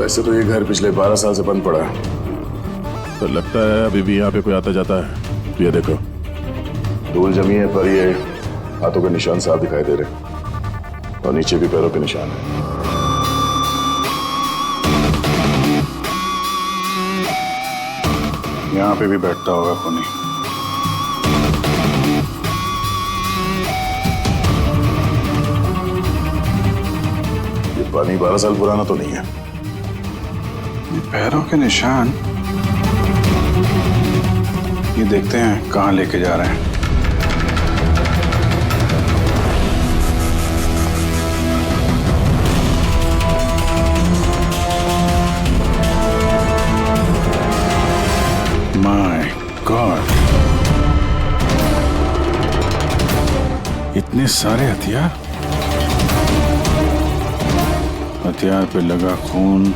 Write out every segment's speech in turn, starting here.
वैसे तो ये घर पिछले 12 साल से बंद पड़ा है, तो लगता है अभी भी यहाँ पे कोई आता जाता है। ये देखो, धूल जमी है पर ये हाथों के निशान साफ दिखाई दे रहे और नीचे भी पैरों के निशान है। यहाँ पे भी बैठता होगा खूनी। ये पानी 12 साल पुराना तो नहीं है। ये पैरों के निशान, ये देखते हैं कहाँ लेके जा रहे हैं। माय गॉड, इतने सारे हथियार, हथियार पे लगा खून।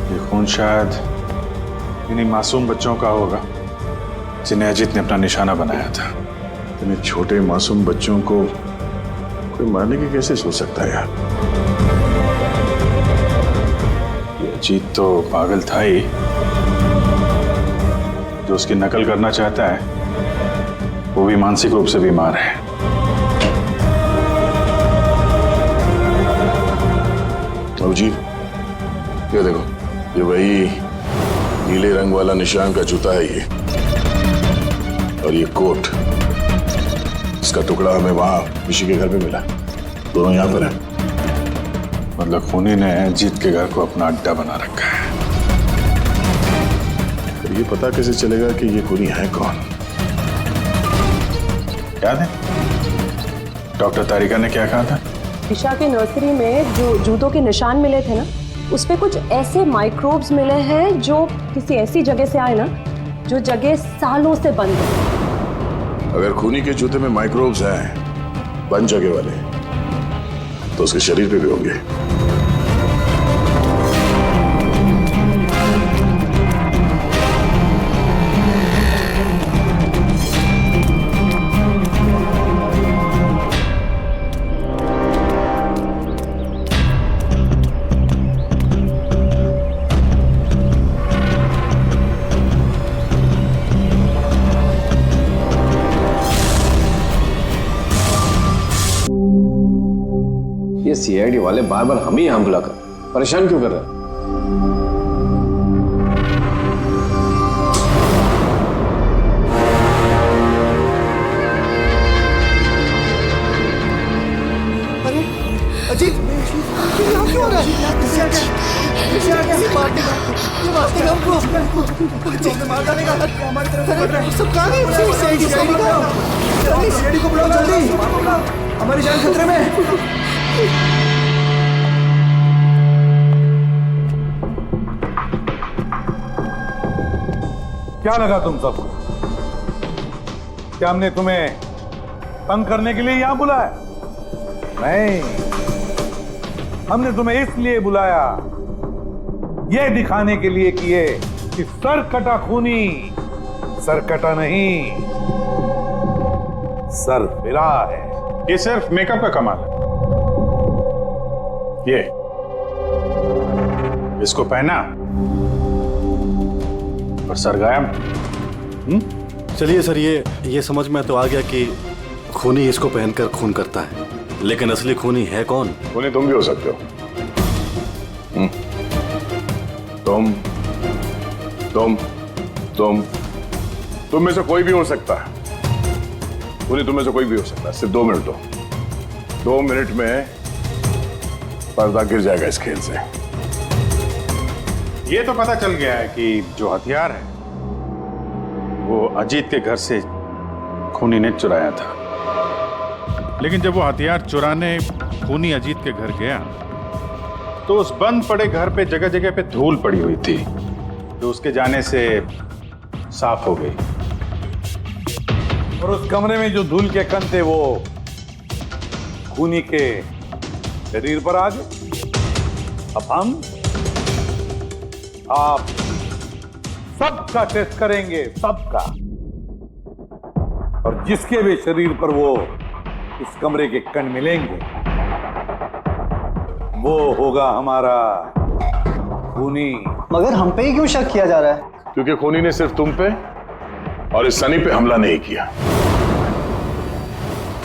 ये खून शायद इन्हीं मासूम बच्चों का होगा जिन्हें अजीत ने अपना निशाना बनाया था। इतने छोटे मासूम बच्चों को कोई मारने की कैसे सोच सकता है यार? ये अजीत तो पागल था ही, जो उसकी नकल करना चाहता है वो भी मानसिक रूप से बीमार है। जी, ये देखो, ये वही नीले रंग वाला निशान का जूता है ये, और ये कोट, इसका टुकड़ा हमें वहां ऋषि के घर पे मिला। दोनों यहाँ पर हैं। मतलब खूनी ने अजीत के घर को अपना अड्डा बना रखा है। तो ये पता कैसे चलेगा कि ये खूनी है कौन? याद है डॉक्टर तारिका ने क्या कहा था? ईशा के नर्सरी में जो जूतों के निशान मिले थे ना, उस पे कुछ ऐसे माइक्रोब्स मिले हैं जो किसी ऐसी जगह से आए ना, जो जगह सालों से बंद है। अगर खूनी के जूते में माइक्रोब्स हैं, बंद जगह वाले, तो उसके शरीर पे भी होंगे। ये सीआईडी वाले बार बार हम ही यहाँ बुलाकर परेशान क्यों कर रहे हैं? अरे अजीत, ये यहाँ क्यों हो रहा है? मारने हमको मार डालेगा। हमारी तरफ बढ़ रहा है। सब कहाँ गए? सीआईडी को बुलाओ जल्दी, हमारी जान खतरे में। क्या लगा तुम सबको? क्या हमने तुम्हें तंग करने के लिए यहां बुलाया? नहीं, हमने तुम्हें इसलिए बुलाया, यह दिखाने के लिए कि ये कि सरकटा खूनी सरकटा नहीं, सरफिरा है। ये सिर्फ मेकअप का कमाल है। ये इसको पहना और सर गायब। चलिए सर, ये समझ में तो आ गया कि खूनी इसको पहनकर खून करता है, लेकिन असली खूनी है कौन? खूनी तुम भी हो सकते हो। तुम में से कोई भी हो सकता है। खूनी तुम में से कोई भी हो सकता है। सिर्फ 2 मिनट दो। 2 मिनट में पर्दा गिर जाएगा इस खेल से। ये तो पता चल गया है कि जो हथियार है वो अजीत के घर से खूनी ने चुराया था। लेकिन जब वो हथियार चुराने खूनी अजीत के घर गया तो उस बंद पड़े घर पे जगह जगह पे धूल पड़ी हुई थी, जो उसके जाने से साफ हो गई। और उस कमरे में जो धूल के कण थे वो खूनी के शरीर पर आ गए। अब आप सबका टेस्ट करेंगे, सबका। और जिसके भी शरीर पर वो इस कमरे के कण मिलेंगे वो होगा हमारा खूनी। मगर हम पे ही क्यों शक किया जा रहा है? क्योंकि खूनी ने सिर्फ तुम पे और इस सनी पे हमला नहीं किया।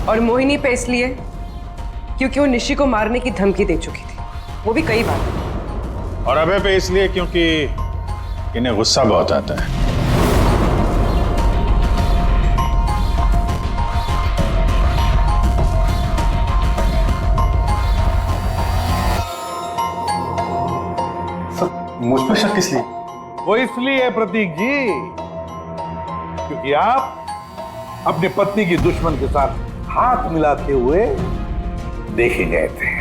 और मोहिनी पे इसलिए क्योंकि वो निशी को मारने की धमकी दे चुकी थी, वो भी कई बार। और अभय पे इसलिए क्योंकि इन्हें गुस्सा बहुत आता है। मुझ पर शक किस लिए? वो इसलिए प्रतीक जी क्योंकि आप अपनी पत्नी की दुश्मन के साथ हाथ मिलाते हुए देखे गए थे।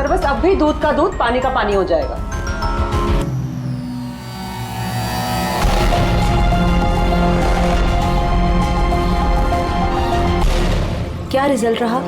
बस अब भी दूध का दूध पानी का पानी हो जाएगा। क्या रिजल्ट रहा?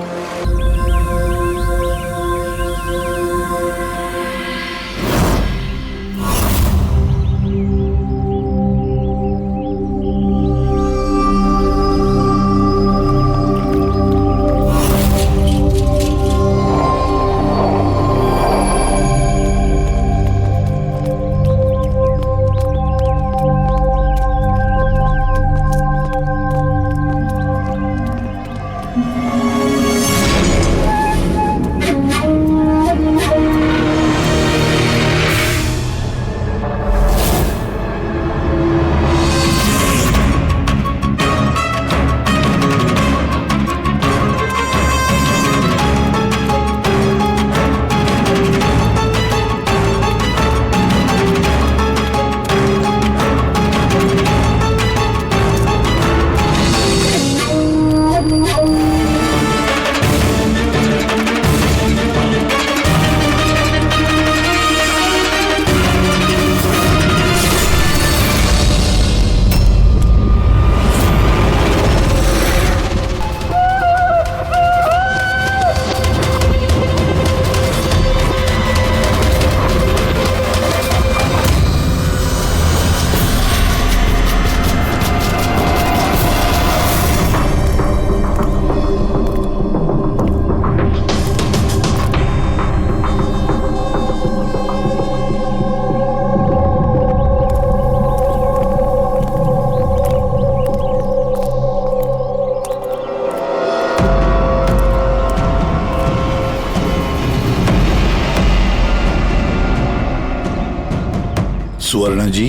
सुवर्णा जी,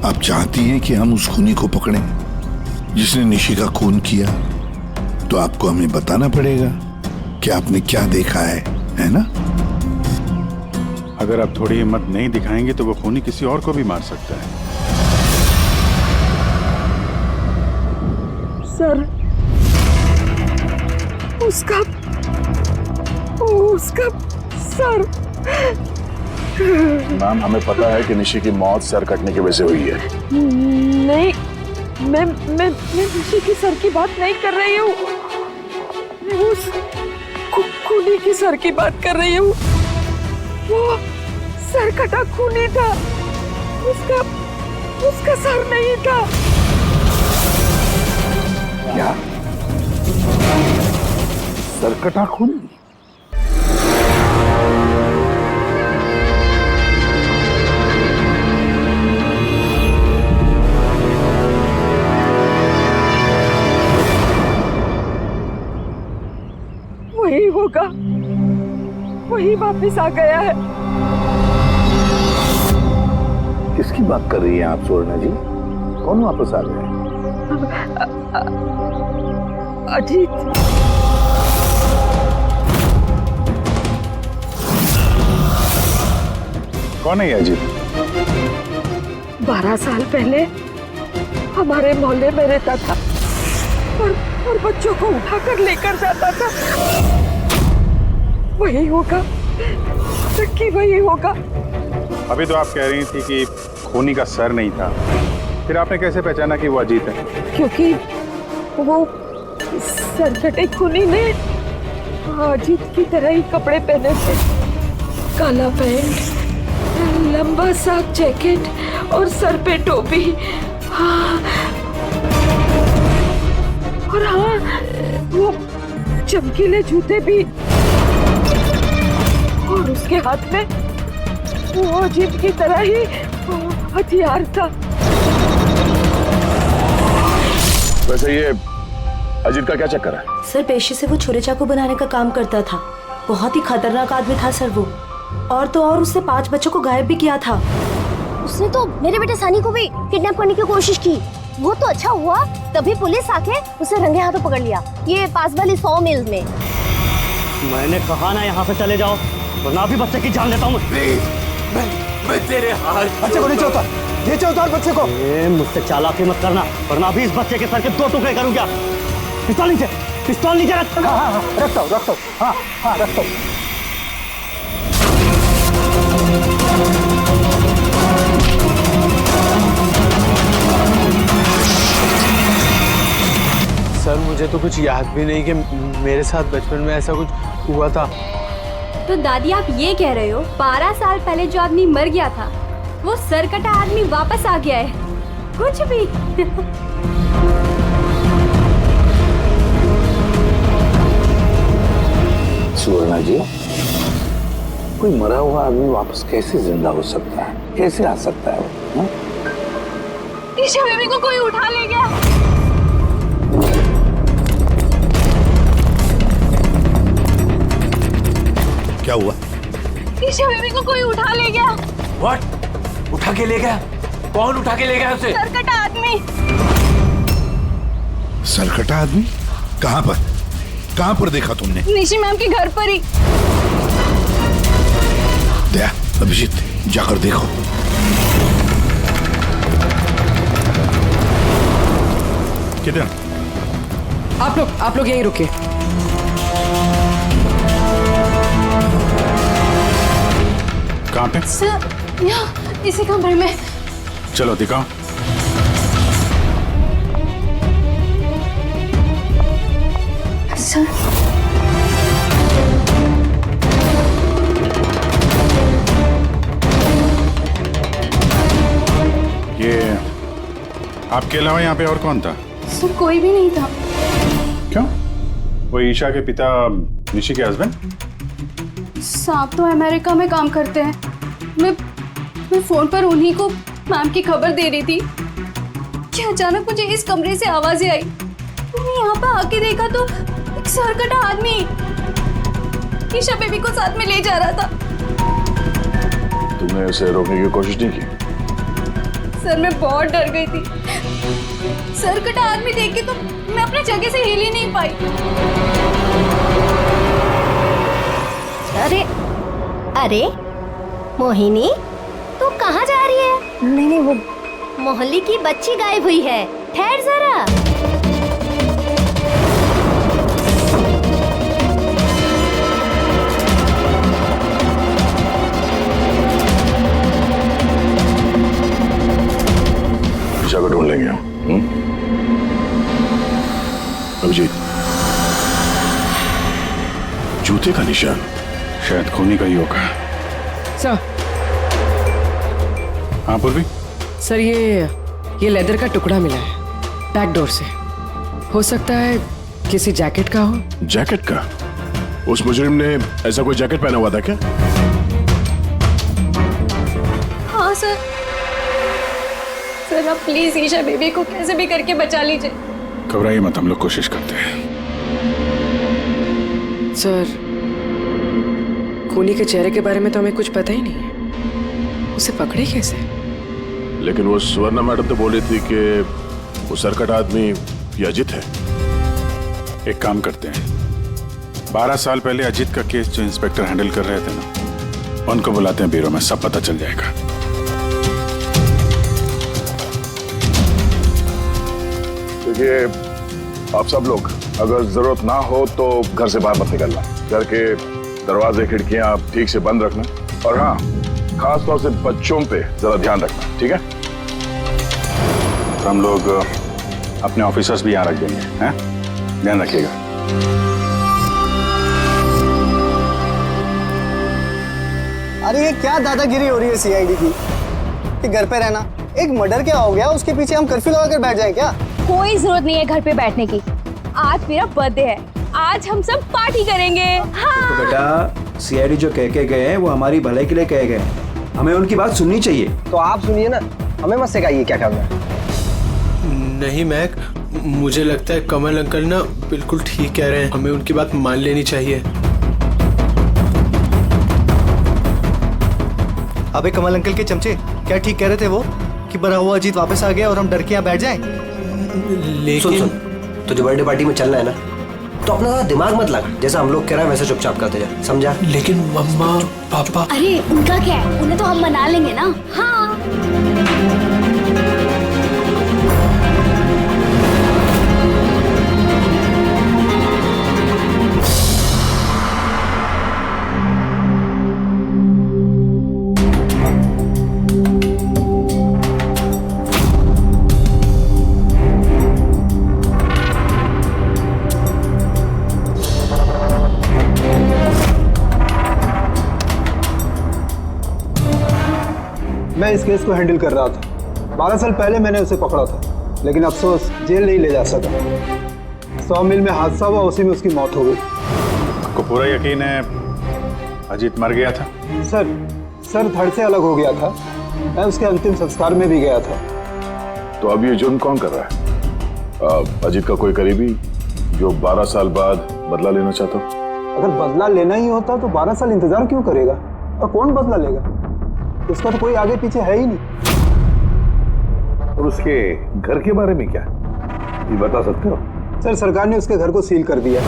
आप चाहती हैं कि हम उस खूनी को पकड़ें जिसने निशी का खून किया, तो आपको हमें बताना पड़ेगा कि आपने क्या देखा है ना? अगर आप थोड़ी हिम्मत नहीं दिखाएंगे तो वो खूनी किसी और को भी मार सकता है। सर, उसका सर। मैम, हमें पता है कि निशी की मौत सर कटने की वजह से हुई है। नहीं, मैं निशी के सर की बात नहीं कर रही हूँ। मैं उस खूनी की सर की बात कर रही हूँ। वो सर कटा खूनी था, उसका सर नहीं था। क्या? सरकटा खूनी? वही होगा, वही वापस आ गया है। किसकी बात कर रही हैं आप सुवर्णा जी? कौन वापस आ गए? अजीत। कौन है ये अजीत? 12 साल पहले हमारे मोहल्ले में रहता था और बच्चों को उठाकर लेकर जाता था। वही होगा, नक्की वही होगा। अभी तो आप कह रही थी कि खूनी का सर नहीं था, फिर आपने कैसे पहचाना कि वो अजीत है? क्योंकि वो सरकटे खूनी ने अजीत की तरह ही कपड़े पहने थे, काला पैंट, लंबा सा जैकेट और सर पे टोपी। हाँ, और हाँ, वो चमकीले जूते भी, और उसके हाथ में वो अजीत की तरह ही हथियार था। वैसे ये अजीत का क्या चक्कर है? सर पेशे से वो छुरे चाकू बनाने का काम करता था। बहुत ही खतरनाक आदमी था सर वो। और तो और उसने 5 बच्चों को गायब भी किया था। उसने तो मेरे बेटे सानी को भी किडनैप करने की कोशिश की। वो तो अच्छा हुआ तभी पुलिस आके उसे रंगे हाथों पकड़ लिया, ये पास वाली 100 मील में। मैंने कहा ना यहाँ से चले जाओ, वरना भी बच्चे की जान लेता हूँ। मैं तेरे हाथ बच्चे को नीचे उतार, नीचे उतार बच्चे को। मुझसे चालाकी मत करना, वरना भी इस बच्चे के सर के 2 टुकड़े करूँगा। पिस्तौल नीचे रख। हाँ, रखता हूँ। हाँ, रखता हूँ। सर मुझे तो कुछ याद भी नहीं कि मेरे साथ बचपन में ऐसा कुछ हुआ था। तो दादी आप ये कह रहे हो 12 साल पहले जो आदमी मर गया था वो सरकटा आदमी वापस आ गया है? कुछ भी। सुवर्णा जी, कोई मरा हुआ आदमी वापस कैसे जिंदा हो सकता है? कैसे आ सकता है वो? ईशा बेबी को कोई उठा ले गया। क्या हुआ? ईशा बेबी को कोई उठा ले गया। What? उठा के ले गया? कौन उठा के ले गया उसे? सरकटा आदमी। सरकटा आदमी? कहाँ पर? कहाँ पर देखा तुमने? निशी मैम के घर पर ही। दया, अभिजीत, जाकर देखो। किधर? आप लोग यहीं रुकिए। कहाँ पे? सर, यहाँ इसी कमरे में। चलो दिखाओ। सर, ये आपके अलावा यहाँ पे और कौन था? सर कोई भी नहीं था। क्यों? वो ईशा के पिता निशी के हस्बैंड? साहब तो अमेरिका में काम करते हैं। मैं फोन पर उन्हीं को मैम की खबर दे रही थी कि अचानक मुझे इस कमरे से आवाजें आई। मैंने यहाँ पर आके देखा तो एक सरकटा आदमी ईशा बेबी को साथ में ले जा रहा था। तुमने उसे रोकने की कोशिश नहीं की? सर मैं बहुत डर गई थी। सरकटा आदमी देख के तो मैं अपनी जगह से हिल ही नहीं पाई। अरे मोहिनी, तू कहाँ जा रही है? नहीं वो मोहल्ले की बच्ची गायब हुई है। ठहर जरा। ईशा को ढूंढ लेंगे हम। अभिजीत, जूते का निशान शायद खूनी का ही होगा। सर। हाँ पूर्वी? सर ये लेदर का टुकड़ा मिला है बैक डोर से। हो सकता है किसी जैकेट का हो। जैकेट का? उस मुजरिम ने ऐसा कोई जैकेट पहना हुआ था क्या? हाँ सर। सर आप प्लीज ईशा बेबी को कैसे भी करके बचा लीजिए। घबराइए मत, हम लोग कोशिश करते हैं। सर खूनी के चेहरे के बारे में तो हमें कुछ पता ही नहीं है। उसे पकड़े कैसे? लेकिन वो सुवर्णा मैडम तो बोली थी कि वो सरकट आदमी ये अजित है। एक काम करते हैं, 12 साल पहले अजित का केस जो इंस्पेक्टर हैंडल कर रहे थे ना, उनको बुलाते हैं ब्यूरो में, सब पता चल जाएगा। देखिए आप सब लोग अगर जरूरत ना हो तो घर से बाहर मत निकलना। घर के दरवाजे खिड़कियां ठीक से बंद रखना, और हाँ, खास तौर से बच्चों पे जरा ध्यान रखना, ठीक है? तो हम लोग अपने ऑफिसर्स भी यहाँ रख देंगे, हैं? ध्यान रखिएगा। अरे ये क्या दादागिरी हो रही है सीआईडी की कि घर पे रहना? एक मर्डर क्या हो गया, उसके पीछे हम कर्फ्यू लगा कर बैठ जाए क्या? कोई जरूरत नहीं है घर पे बैठने की। आज मेरा बर्थडे है, आज हम सब पार्टी करेंगे। हाँ। तो बेटा सीआईडी जो कह के गए हैं वो हमारी भलाई के लिए कहे गए, हमें उनकी बात सुननी चाहिए। तो आप सुनिए ना, हमें मत सिखाइए क्या करना है। नहीं महक, मुझे लगता है कमल अंकल ना बिल्कुल ठीक कह रहे हैं, हमें उनकी बात मान लेनी चाहिए। अबे कमल अंकल के चमचे, क्या ठीक कह रहे थे वो कि बड़ा हुआ अजीत वापस आ गया और हम डर के यहाँ बैठ जाएं? लेकिन सुन, तुझे बर्थडे पार्टी में चलना है ना, तो अपना ज़्यादा दिमाग मत लगा, जैसा हम लोग कह रहे हैं वैसे चुपचाप करते जा, समझा? लेकिन मम्मा पापा। अरे उनका क्या है, उन्हें तो हम मना लेंगे ना। हाँ। मैं इस केस को हैंडल कर रहा था। 12 साल पहले मैंने उसे पकड़ा था, लेकिन अफसोस जेल नहीं ले जा सका। 100 मील में हादसा हुआ, उसी में उसकी मौत हो गई। आपको पूरा यकीन है अजीत मर गया था? सर धड़ से अलग हो गया था। मैं उसके अंतिम संस्कार में भी गया था। तो अब ये जुर्म कौन कर रहा है? अजीत का कोई करीबी जो 12 साल बाद बदला लेना चाहता हो? अगर बदला लेना ही होता तो 12 साल इंतजार क्यों करेगा? और कौन बदला लेगा? उसका तो कोई आगे पीछे है ही नहीं। और उसके घर के बारे में क्या ये बता सकते हो? सर सरकार ने उसके घर को सील कर दिया।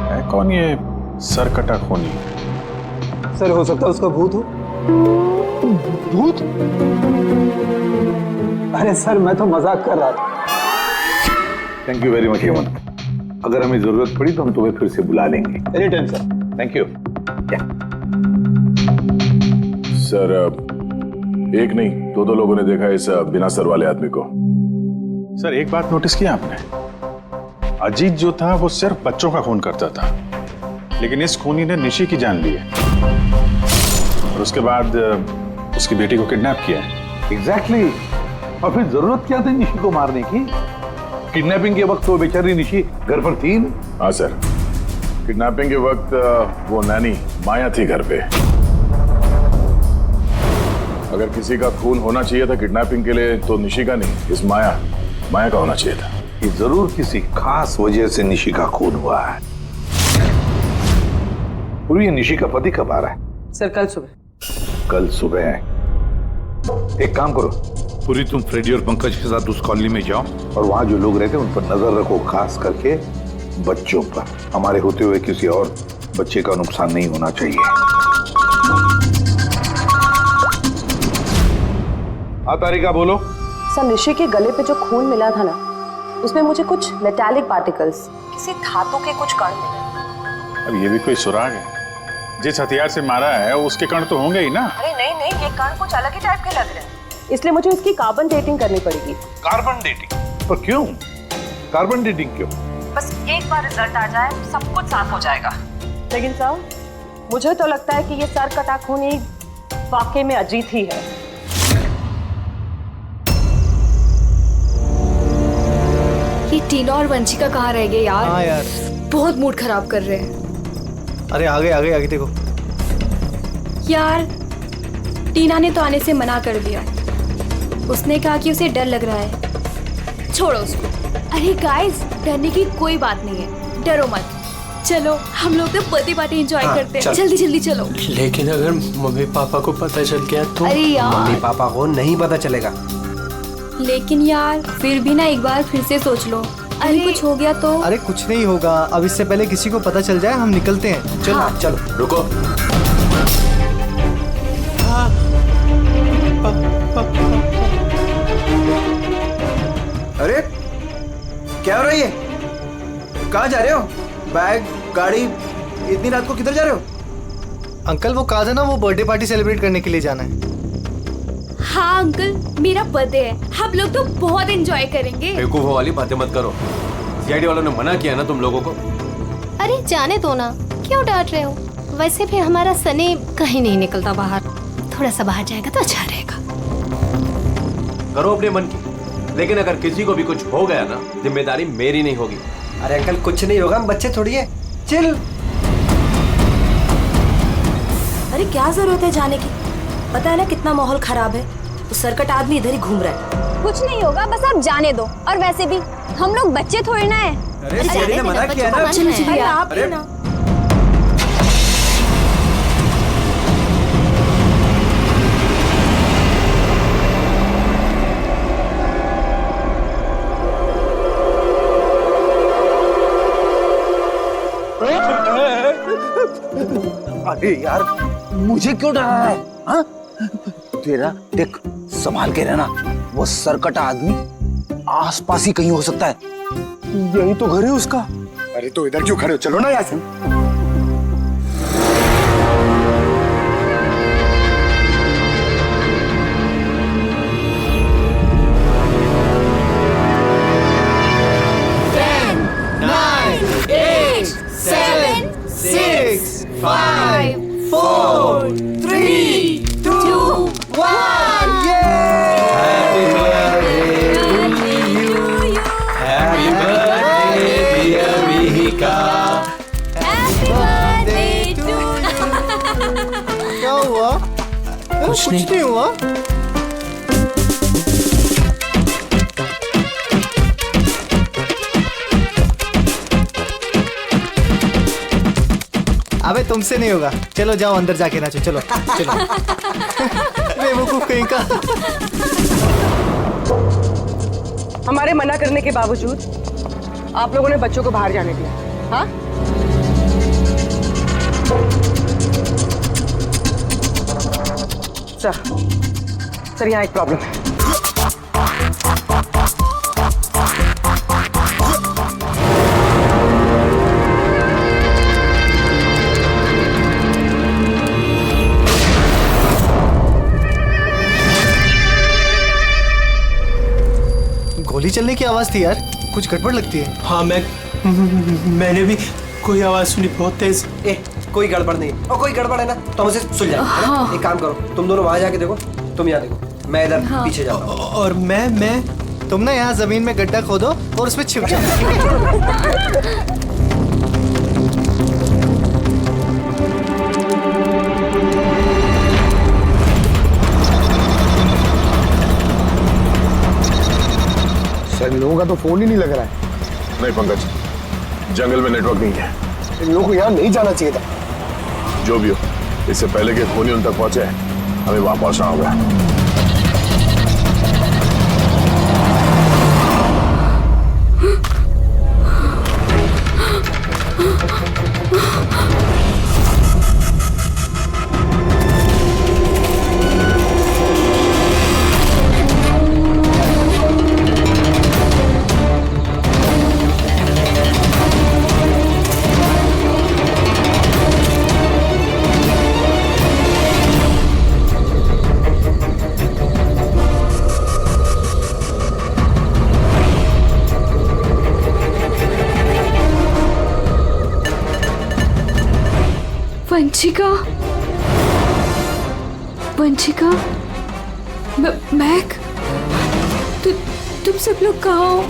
है कौन ये सरकटा खूनी? सर हो सकता है उसका भूत हो। भूत? अरे सर मैं तो मजाक कर रहा था। Thank you very much Hemant. अगर हमें जरूरत पड़ी तो हम तुम्हें फिर से बुला लेंगे। Any time sir. Thank you. Sir एक नहीं दो लोगों ने देखा इस बिना सर वाले आदमी को। सर एक बात नोटिस किया आपने? अजीत जो था वो सिर्फ बच्चों का खून करता था, लेकिन इस खूनी ने निशी की जान ली है और उसके बाद उसकी बेटी को किडनैप किया है। एग्जैक्टली। और फिर जरूरत क्या थी निशी को मारने की? किडनैपिंग के वक्त वो बेचारी निशी घर पर थी। हाँ सर, किडनैपिंग के वक्त वो नैनी माया थी घर पे। अगर किसी का खून होना चाहिए था किडनैपिंग के लिए तो निशी का नहीं, इस माया का होना चाहिए था। ये जरूर किसी खास वजह से निशी का खून हुआ है। और ये निशी का पति कब आ रहा है? सर कल सुबह। कल सुबह है। एक काम करो, पूरी तुम फ्रेडी और पंकज के साथ उस कॉलोनी में जाओ और वहां जो लोग रहते हैं उन पर नजर रखो, खास करके बच्चों पर। हमारे होते हुए किसी और बच्चे का नुकसान नहीं होना चाहिए। हाँ तारिका बोलो। सर निशी के गले पे जो खून मिला था ना, उसमें मुझे कुछ मेटालिक पार्टिकल्स, किसी धातु के कुछ कण मिले। अब ये भी कोई सुराग है? जिस हथियार से मारा है उसके कण तो होंगे ही ना। अरे नहीं, ये कण कुछ अलग ही टाइप के लग रहे हैं, इसलिए मुझे इसकी कार्बन डेटिंग करनी पड़ेगी। Carbon dating? पर क्यों कार्बन डेटिंग क्यों? बस एक बार रिजल्ट आ जाए सब कुछ साफ हो जाएगा। लेकिन सर मुझे तो लगता है कि ये सर कटा खूनी वाकई में अजीत ही है। ये टीना और वंशिका कहाँ रह गए यार? हाँ यार, बहुत मूड खराब कर रहे हैं। अरे आगे देखो यार। टीना ने तो आने से मना कर दिया, उसने कहा कि उसे डर लग रहा है। छोड़ो उसको। अरे गाइस, डरने की कोई बात नहीं है, डरो मत। चलो हम लोग तो बर्थडे पार्टी एंजॉय करते हैं। जल्दी चलो। लेकिन अगर मम्मी पापा को पता चल गया तो? अरे यार, मम्मी पापा को नहीं पता चलेगा। लेकिन यार फिर भी ना एक बार फिर से सोच लो, अरे कुछ हो गया तो? अरे कुछ नहीं होगा, अब इससे पहले किसी को पता चल जाए हम निकलते हैं। चलो हाँ। चलो रुको। अरे क्या हो रही है? कहाँ जा रहे हो? बैग, गाड़ी, इतनी रात को किधर जा रहे हो? अंकल वो कहा था ना, वो बर्थडे पार्टी सेलिब्रेट करने के लिए जाना है। हाँ अंकल, मेरा बर्थडे है, हम लोग तो बहुत एंजॉय करेंगे। बेवकूफों वाली बातें मत करो, सीआईडी वालों ने मना किया ना तुम लोगों को। अरे जाने दो ना, क्यों डांट रहे हो? वैसे भी हमारा सनी कहीं नहीं निकलता बाहर, थोड़ा सा बाहर जाएगा तो अच्छा रहेगा। करो अपने मन की, लेकिन अगर किसी को भी कुछ हो गया ना, जिम्मेदारी मेरी नहीं होगी। अरे अंकल कुछ नहीं होगा, हम बच्चे थोड़ी है, चिल। अरे क्या जरूरत है जाने की? पता है ना कितना माहौल खराब है, तो सरकट आदमी इधर ही घूम रहा है। कुछ नहीं होगा, बस आप जाने दो। और वैसे भी हम लोग बच्चे थोड़ी ना है। अरे सीआईडी ने मना किया ना। अरे आप ही ना। अरे यार मुझे क्यों डरा रहा है? हाँ? तेरा देख, संभाल के रहना, वो सरकटा आदमी आसपास ही कहीं हो सकता है। यही तो घर है उसका। अरे तो इधर क्यों खड़े हो, चलो ना यहाँ से। क्या हुआ? कुछ नहीं हुआ। अबे तुमसे नहीं होगा, चलो जाओ अंदर जाके नाचो, चलो चलो। बेवकूफ कहीं का। हमारे मना करने के बावजूद आप लोगों ने बच्चों को बाहर जाने दिया, हाँ? सर यहाँ एक प्रॉब्लम है। गोली चलने की आवाज थी यार, कुछ गड़बड़ लगती है। हाँ मैंने भी कोई आवाज सुनी बहुत तेज। कोई गड़बड़ नहीं, और कोई गड़बड़ है ना तो मुझे सुन जाए। हाँ। एक काम करो, तुम दोनों वहां जाके देखो, तुम यहाँ देखो, मैं इधर पीछे जाऊँ। और मैं तुम ना यहाँ जमीन में गड्ढा खोदो और उसमें छिप जाओ। सर इन लोगों का तो फोन ही नहीं लग रहा है। नहीं पंकज, जंगल में नेटवर्क नहीं है। इन लोगों को यहाँ नहीं जाना चाहिए था। जो भी हो, इससे पहले कि खूनी उन तक पहुंचे, हमें वहां पहुंचना होगा। वंशिका, मैक, तुम सब लोग कहाँ हो?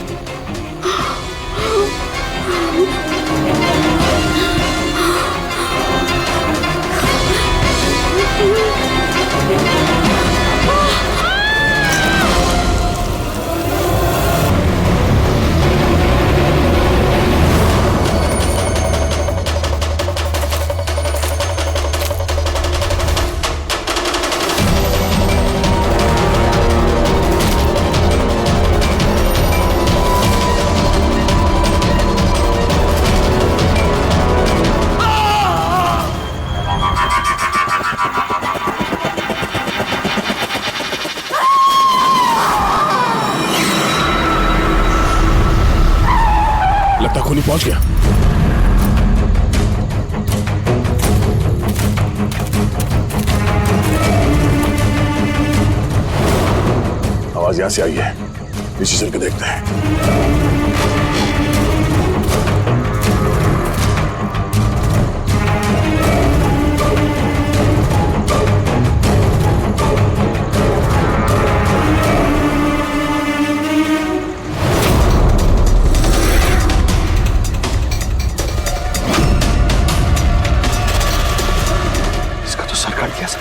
लगता खूनी पहुंच गया। आवाज यहां से आई है, पीछे चल के देखते हैं। इसका तो सर काट दिया सर।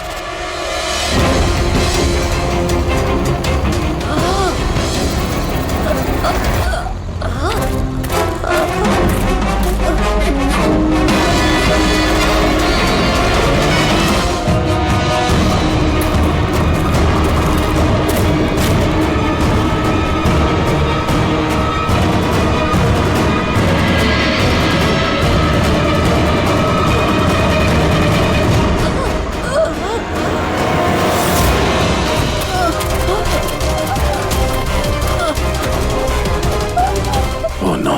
Oh no!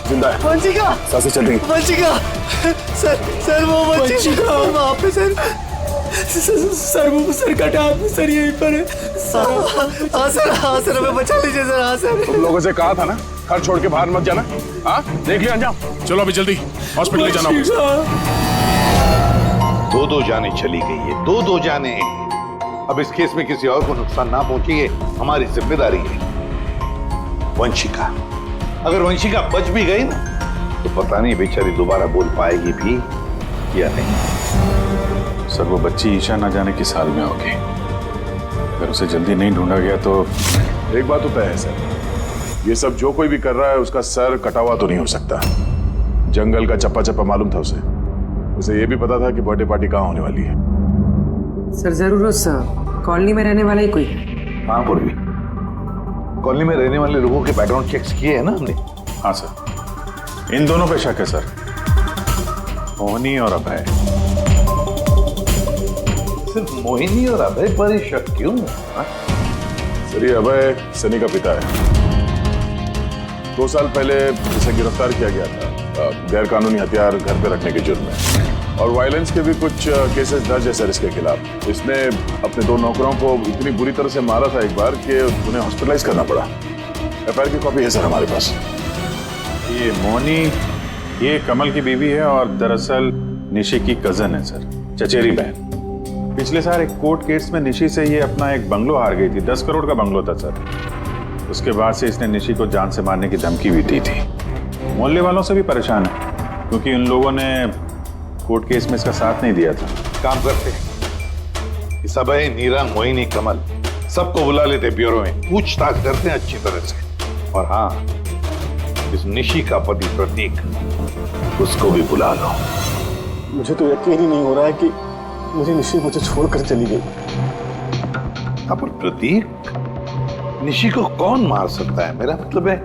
जिंदा है। वंशिका, सांसें चल रही हैं। वंशिका, सर वो वंशिका वहाँ पे सर वो सर कटा आदमी सर यहीं पर है। हाँ सर हमें बचा लीजिए सर। हाँ सर, तुम लोगों से कहा था ना घर छोड़ के बाहर मत जाना। हाँ देख लिया अंजाम। चलो अभी जल्दी हॉस्पिटल ले जाना होगा। दो जाने चली गई है, दो जाने। अब इस केस में किसी और को नुकसान ना पहुंचे ये हमारी जिम्मेदारी है। वंशिका, अगर वंशिका बच भी गई ना तो पता नहीं बेचारी दोबारा बोल पाएगी भी या नहीं। सर वो बच्ची ईशा ना जाने किस हाल में होगी। अगर उसे जल्दी नहीं ढूंढा गया तो। एक बात तो तय है सर, ये सब जो कोई भी कर रहा है उसका सर कटा हुआ तो नहीं हो सकता। जंगल का चप्पा चप्पा मालूम था उसे ये भी पता था कि बर्थडे पार्टी कहाँ होने वाली है। सर जरूर उस कॉलोनी में रहने वाला ही कोई है। हाँ पूर्वी, कॉलोनी में रहने वाले लोगों के बैकग्राउंड चेक्स किए हैं ना हमने। हाँ सर, इन दोनों पे शक है सर, मोहिनी और अभय। सिर्फ मोहिनी और अभय पर ही शक क्यों? सर ये अभय सनी का पिता है। 2 साल पहले इसे गिरफ्तार किया गया था गैर कानूनी हथियार घर पे रखने के जुर्म में, और वायलेंस के भी कुछ केसेस दर्ज है सर इसके खिलाफ। इसने अपने 2 नौकरों को इतनी बुरी तरह से मारा था एक बार कि उन्हें हॉस्पिटलाइज करना पड़ा। एफआईआर की कॉपी है सर हमारे पास। ये मोहिनी ये कमल की बीवी है और दरअसल निशी की कजन है सर, चचेरी बहन। पिछले साल एक कोर्ट केस में निशी से ये अपना एक बंगलो हार गई थी। 10 करोड़ का बंगलो था सर। उसके बाद से इसने निशी को जान से मारने की धमकी भी दी थी। मोहल्ले वालों से भी परेशान है क्योंकि इन लोगों ने कोर्ट केस में इसका साथ नहीं दिया था। काम करते हैं, इस अभय, नीरा, मोहिनी, कमल सबको बुला लेते ब्यूरो में, पूछताछ करते हैं अच्छी तरह से। और हाँ, इस निशी का पति प्रतीक, उसको भी बुला लो। मुझे तो यकीन ही नहीं हो रहा है कि मुझे निशी मुझे छोड़कर चली गई। पर प्रतीक, निशी को कौन मार सकता है? मेरा मतलब है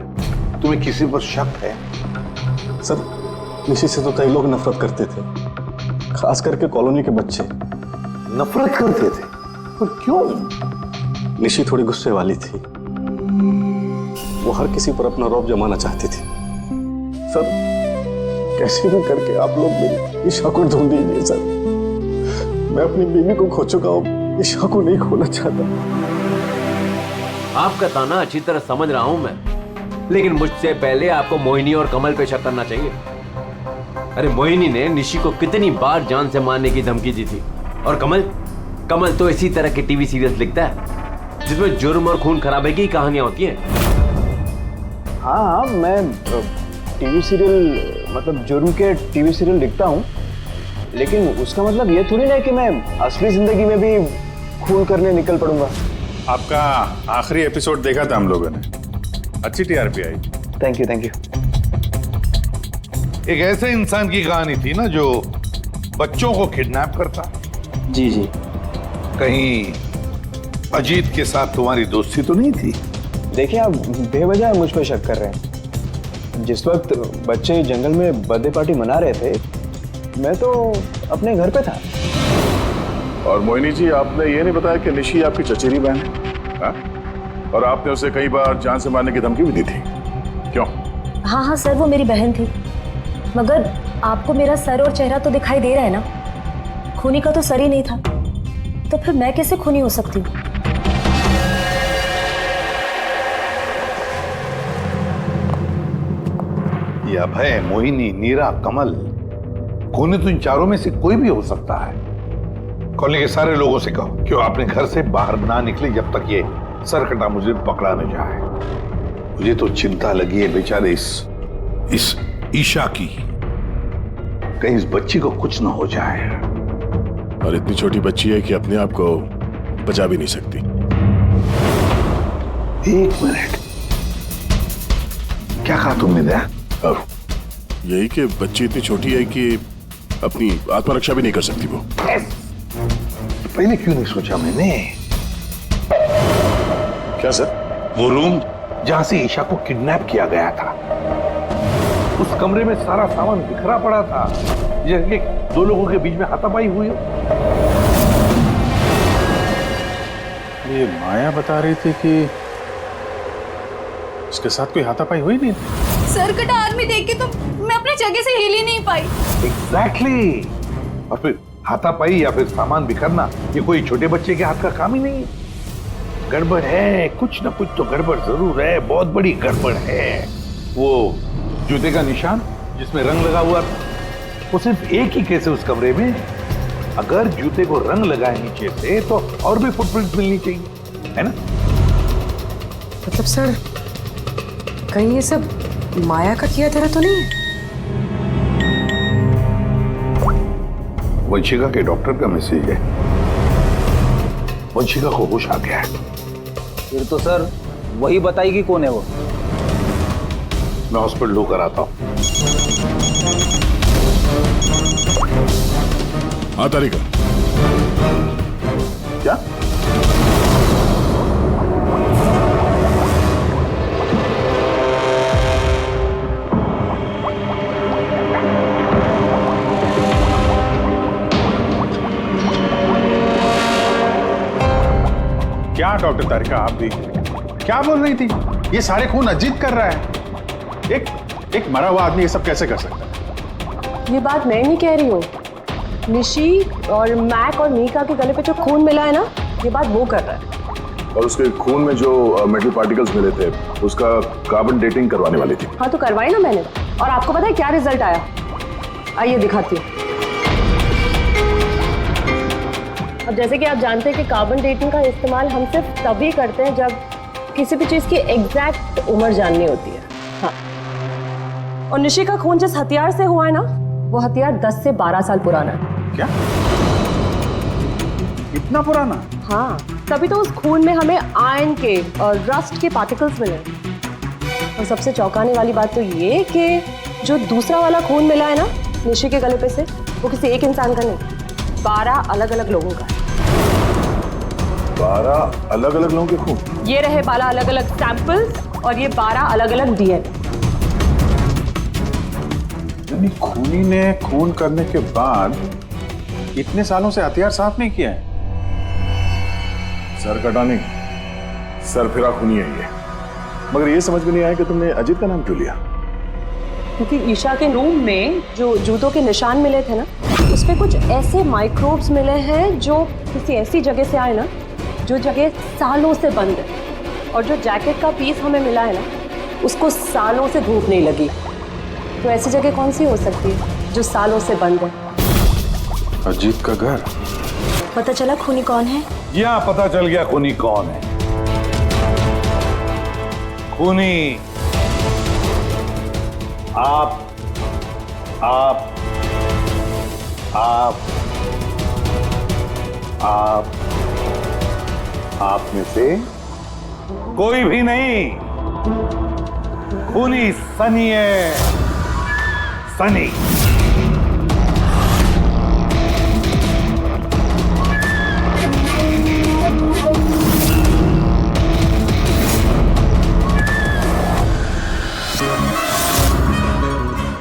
तुम्हें किसी पर शक है? सर निशी से तो कई लोग नफरत करते थे, खास करके कॉलोनी के बच्चे। नफरत करते थे? पर क्यों? निशी थोड़ी गुस्से वाली थी, वो हर किसी पर अपना रौब जमाना चाहती थी। सर कैसे भी करके आप लोग मेरी ईशा को ढूंढ दीजिए सर। मैं अपनी बीवी को खो चुका हूँ, ईशा को नहीं खोना चाहता। आपका ताना अच्छी तरह समझ रहा हूं मैं, लेकिन मुझसे पहले आपको मोहिनी और कमल पे शक करना चाहिए। अरे मोहिनी ने निशी को कितनी बार जान से मारने की धमकी दी थी, और कमल तो इसी तरह के टीवी सीरियल्स लिखता है जिसमें जुर्म और खून खराबे की कहानियां होती हैं। हाँ मैं टीवी सीरियल मतलब जुर्म के टीवी सीरियल लिखता हूँ, लेकिन उसका मतलब ये थोड़ी ना कि मैं असली जिंदगी में भी खून करने निकल पड़ूंगा। आपका आखिरी एपिसोड देखा था हम लोगों ने, अच्छी टीआरपी आई। Thank you. एक ऐसे इंसान की कहानी थी ना जो बच्चों को किडनैप करता। जी। कहीं अजीत के साथ तुम्हारी दोस्ती तो नहीं थी? देखिए आप बेवजह मुझ पर शक कर रहे हैं। जिस वक्त बच्चे जंगल में बर्थडे पार्टी मना रहे थे, मैं तो अपने घर पे था। और मोहिनी जी, आपने ये नहीं बताया कि निशी आपकी चचेरी बहन है, हाँ? और आपने उसे कई बार जान से मारने की धमकी भी दी थी, क्यों? हाँ हाँ सर, वो मेरी बहन थी, मगर आपको मेरा सर और चेहरा तो दिखाई दे रहा है ना, खूनी का तो सर ही नहीं था, तो फिर मैं कैसे खूनी हो सकती हूँ? ये अभय, मोहिनी, नीरा, कमल, खूनी तो इन चारों में से कोई भी हो सकता है। कॉलोनी के सारे लोगों से कहो कि वो अपने घर से बाहर ना निकले जब तक ये सरकटा मुजरिम पकड़ा न जाए। मुझे तो चिंता लगी है बेचारे इस ईशा की, कहीं इस बच्ची को कुछ ना हो जाए। और इतनी छोटी बच्ची है कि अपने आप को बचा भी नहीं सकती। एक मिनट, क्या कहा तुमने दया? अब यही कि बच्ची इतनी छोटी है कि अपनी आत्मरक्षा भी नहीं कर सकती वो। पहले क्यों नहीं सोचा मैंने? क्या सर? वो रूम जहां से ईशा को किडनैप किया गया था, उस कमरे में सारा सामान बिखरा पड़ा था, जैसे दो लोगों के बीच में हाथापाई हुई हो। ये माया बता रही थी कि उसके साथ कोई हाथापाई हुई नहीं। सरकटा आदमी देख के तो मैं अपनी जगह से हिल ही नहीं पाई। एग्जैक्टली। और फिर हाथापाई या फिर सामान बिखरना, ये कोई छोटे बच्चे के हाथ का काम ही नहीं है। गड़बड़ है, कुछ ना कुछ तो गड़बड़ जरूर है, बहुत बड़ी गड़बड़ है। वो जूते का निशान जिसमें रंग लगा हुआ था, वो सिर्फ एक ही केस है उस कमरे में। अगर जूते को रंग लगाए नीचे से तो और भी फुटप्रिंट मिलनी चाहिए, है ना? मतलब सर, कहीं ये सब माया का किया तरह तो नहीं है? वंशिका के डॉक्टर का मैसेज है। वंशिका को होश आ गया है। फिर तो सर वही बताएगी कौन है वो। मैं हॉस्पिटल होकर आता हूं। हाँ तारिका, क्या? क्या डॉक्टर तारिका, आप भी क्या बोल रही थी? ये सारे खून अजीत कर रहा है। एक मरा हुआ आदमी ये सब कैसे कर सकता है? ये बात मैं नहीं कह रही हूँ, निशी और मैक और मीका के गले पे जो खून मिला है ना, ये बात वो कर रहा है। और उसके खून में जो मेटल पार्टिकल्स मिले थे, उसका कार्बन डेटिंग करवाने वाली थी। हाँ तो करवाई ना मैंने, और आपको पता है क्या रिजल्ट आया? आइए दिखाती हूँ। अब जैसे कि आप जानते हैं कि कार्बन डेटिंग का इस्तेमाल हम सिर्फ तभी करते हैं जब किसी भी चीज़ की एग्जैक्ट उम्र जाननी होती है। हाँ, और निशी का खून जिस हथियार से हुआ है ना, वो हथियार 10 से 12 साल पुराना है। क्या? इतना पुराना? हाँ, तभी तो उस खून में हमें आयरन के और रस्ट के पार्टिकल्स मिले। और सबसे चौंकाने वाली बात तो ये कि जो दूसरा वाला खून मिला है ना निशी के गले पे से, वो किसी एक इंसान का नहीं, 12 अलग अलग लोगों का है। 12 अलग अलग लोगों के खून? ये रहे 12 अलग अलग सैंपल्स और ये 12 अलग अलग डीएनए। यानी खूनी ने खून करने के बाद इतने सालों से हथियार साफ नहीं किया है। सर कटाने, सर फिरा खूनी है ये। मगर ये समझ में नहीं आया कि तुमने अजीत का नाम क्यों लिया? क्योंकि ईशा के रूम में जो जूतों के निशान मिले थे ना, उसपे कुछ ऐसे माइक्रोब्स मिले हैं जो किसी ऐसी जगह से आए ना, जो जगह सालों से बंद है। और जो जैकेट का पीस हमें मिला है ना, उसको सालों से धूप नहीं लगी। तो ऐसी जगह कौन सी हो सकती है जो सालों से बंद है? अजीत का घर। पता चला खूनी कौन है? यहां पता चल गया खूनी कौन है। खूनी आप में से कोई भी नहीं। खूनी सनी है, सनी।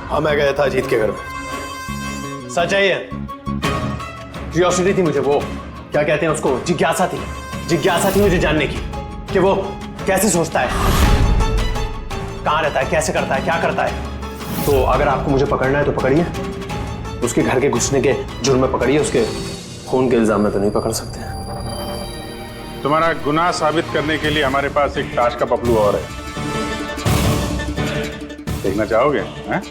हाँ, मैं गया था अजीत के घर में। सच है ये, क्यूरियोसिटी थी मुझे। वो क्या कहते हैं उसको, जिज्ञासा थी। जिज्ञासा थी मुझे जानने की कि वो कैसे सोचता है, कहाँ रहता है, कैसे करता है, क्या करता है। तो अगर आपको मुझे पकड़ना है तो पकड़िए, उसके घर के घुसने के जुर्म में पकड़िए, उसके खून के इल्जाम में तो नहीं पकड़ सकते। तुम्हारा गुनाह साबित करने के लिए हमारे पास एक ताश का पपलू और है, देखना चाहोगे? हैं?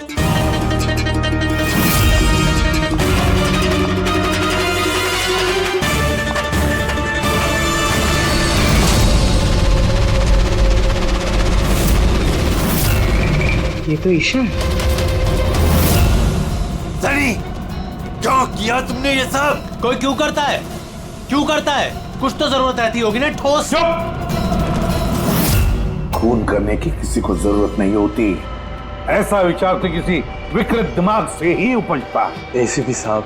ये तो ईशा है। सनी, क्यों किया तुमने ये सब? कोई क्यों करता है? क्यों करता है? कुछ तो जरूरत रहती होगी ना, ठोस। खून करने की किसी को जरूरत नहीं होती, ऐसा विचार तो किसी विकृत दिमाग से ही उपजता। एसीपी साहब,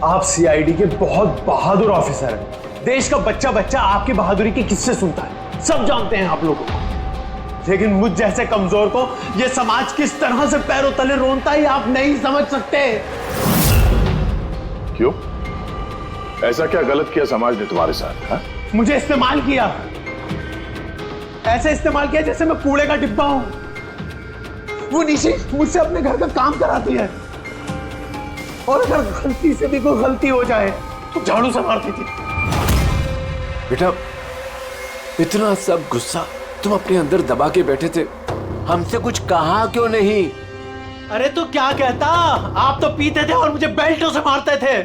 आप सीआईडी के बहुत बहादुर ऑफिसर हैं। देश का बच्चा बच्चा आपकी बहादुरी के किस्से सुनता है, सब जानते हैं आप लोगों को। लेकिन मुझ जैसे कमजोर को यह समाज किस तरह से पैरों तले रोनता है आप नहीं समझ सकते। क्यों? ऐसा क्या गलत किया समाज ने तुम्हारे साथ? हा? मुझे इस्तेमाल किया, ऐसे इस्तेमाल किया जैसे मैं कूड़े का डिब्बा हूं। वो निशी मुझसे अपने घर का काम कराती है, और अगर गलती से भी कोई गलती हो जाए तो झाड़ू से मारती थी। बेटा, इतना सब गुस्सा तुम अपने अंदर दबा के बैठे थे, हमसे कुछ कहा क्यों नहीं? अरे तो क्या कहता, आप तो पीते थे और मुझे बेल्टों से मारते थे।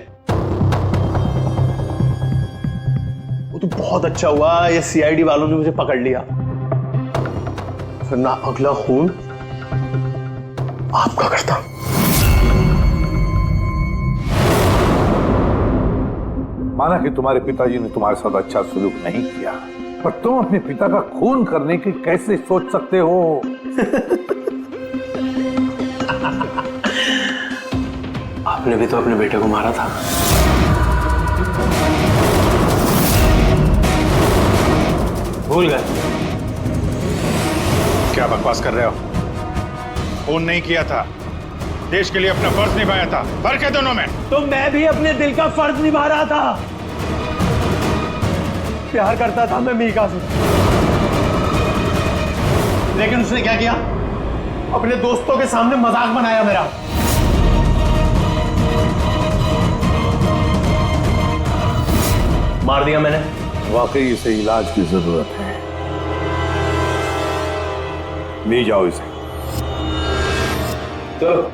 वो तो बहुत अच्छा हुआ ये सीआईडी वालों ने मुझे पकड़ लिया, फिर ना अगला खून आपका करता। माना कि तुम्हारे पिताजी ने तुम्हारे साथ अच्छा सलूक नहीं किया, पर तुम अपने पिता का खून करने की कैसे सोच सकते हो? आपने भी तो अपने बेटे को मारा था। भूल गए? क्या बकवास कर रहे हो? खून नहीं किया था, देश के लिए अपना फर्ज निभाया था। फर्क है दोनों में। तो मैं भी अपने दिल का फर्ज निभा रहा था। प्यार करता था मैं मीका से, लेकिन उसने क्या किया? अपने दोस्तों के सामने मजाक बनाया मेरा। मार दिया मैंने। वाकई इसे इलाज की जरूरत है, ले जाओ इसे। चलो।